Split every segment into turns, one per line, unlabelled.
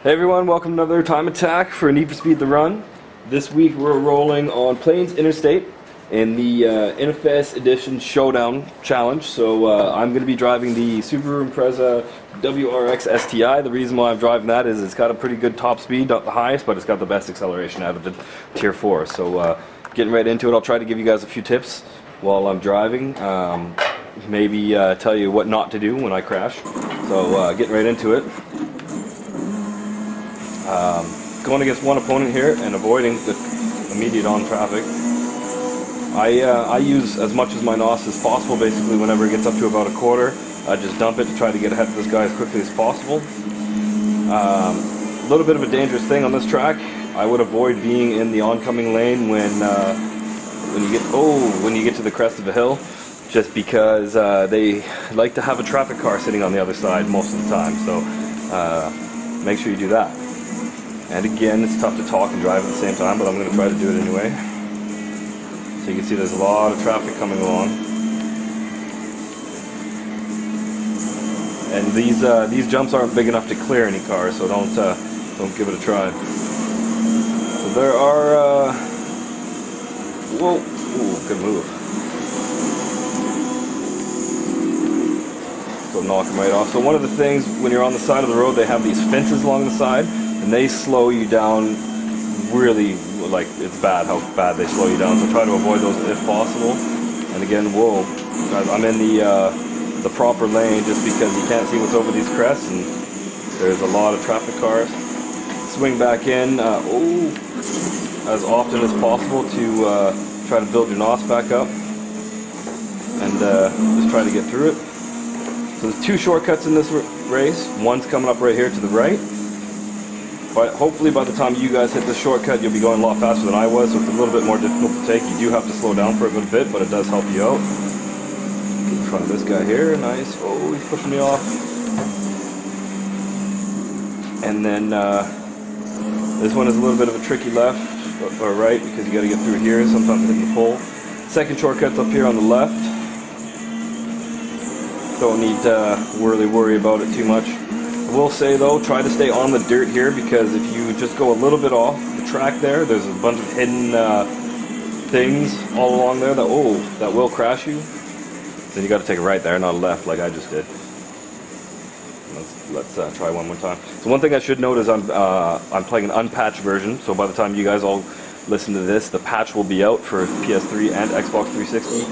Hey everyone, welcome to another Time Attack for Need for Speed The Run. This week we're rolling on Plains Interstate in the NFS Edition Showdown Challenge. So I'm going to be driving the Subaru Impreza WRX STI. The reason why I'm driving that is it's got a pretty good top speed, not the highest, but it's got the best acceleration out of the Tier 4. So getting right into it, I'll try to give you guys a few tips while I'm driving. Maybe tell you what not to do when I crash. So getting right into it. Going against one opponent here and avoiding the immediate on traffic. I use as much as my NOS as possible. Basically, whenever it gets up to about a quarter, I just dump it to try to get ahead of this guy as quickly as possible. A little bit of a dangerous thing on this track. I would avoid being in the oncoming lane when you get to the crest of a hill, just because they like to have a traffic car sitting on the other side most of the time. So make sure you do that. And again, it's tough to talk and drive at the same time, but I'm going to try to do it anyway. So you can see there's a lot of traffic coming along. And these jumps aren't big enough to clear any cars, so don't give it a try. So there are whoa, ooh, good move. So knock them right off. So one of the things when you're on the side of the road, they have these fences along the side. And they slow you down really, like, it's bad how bad they slow you down. So try to avoid those if possible. And again, whoa, I'm in the proper lane just because you can't see what's over these crests and there's a lot of traffic cars. Swing back in, as often as possible to try to build your NOS back up and just try to get through it. So there's two shortcuts in this race. One's coming up right here to the right. But hopefully by the time you guys hit this shortcut, you'll be going a lot faster than I was, so it's a little bit more difficult to take. You do have to slow down for a good bit, but it does help you out. Get in front of this guy here, nice. Oh, he's pushing me off. And then this one is a little bit of a tricky left or right, because you got to get through here, sometimes hitting the pole. Second shortcut's up here on the left. Don't need to really worry about it too much. I will say though, try to stay on the dirt here, because if you just go a little bit off the track there's a bunch of hidden things all along there that will crash you. Then you got to take a right there, not a left like I just did. Let's try one more time. So one thing I should note is I'm playing an unpatched version, so by the time you guys all listen to this, the patch will be out for PS3 and Xbox 360.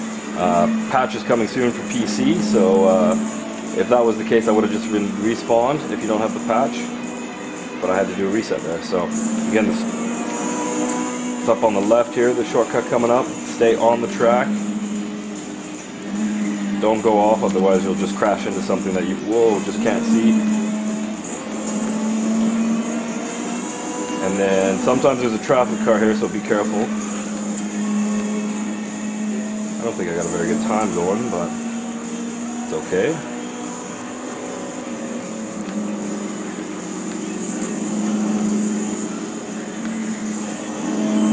Patch is coming soon for PC, so if that was the case, I would have just been respawned if you don't have the patch, but I had to do a reset there. So again, it's up on the left here, the shortcut coming up. Stay on the track. Don't go off, otherwise you'll just crash into something that you just can't see. And then sometimes there's a traffic car here, so be careful. I don't think I got a very good time going, but it's okay.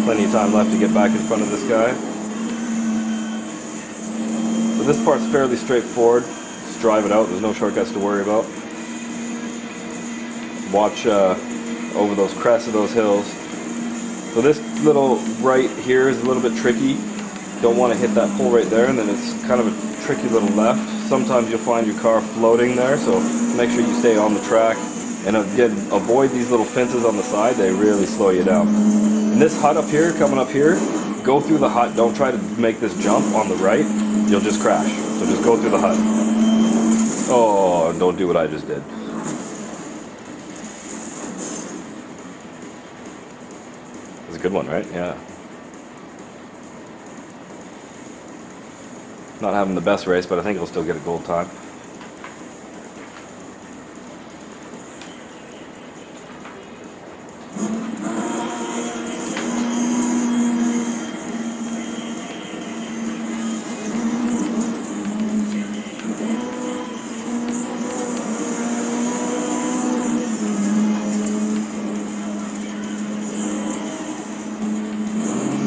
Plenty of time left to get back in front of this guy. So this part's fairly straightforward. Just drive it out. There's no shortcuts to worry about. Watch over those crests of those hills. So this little right here is a little bit tricky. Don't want to hit that pole right there, and then it's kind of a tricky little left. Sometimes you'll find your car floating there, so make sure you stay on the track. And again, avoid these little fences on the side. They really slow you down. And this hut up here, coming up here, go through the hut. Don't try to make this jump on the right. You'll just crash. So just go through the hut. Oh, don't do what I just did. It's a good one, right? Yeah. Not having the best race, but I think he'll still get a gold time.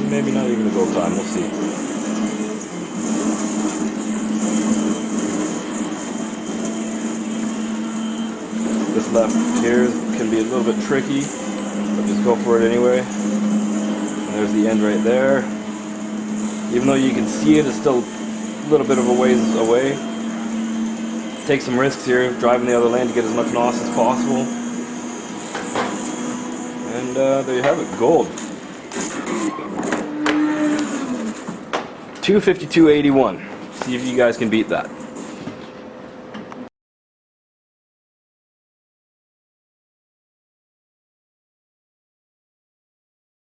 Maybe not even a gold time, we'll see. This left here is can be a little bit tricky, but just go for it anyway. And there's the end right there. Even though you can see it, it's still a little bit of a ways away. Take some risks here, driving the other lane to get as much NOS as possible. And there you have it, gold. 252.81. See if you guys can beat that.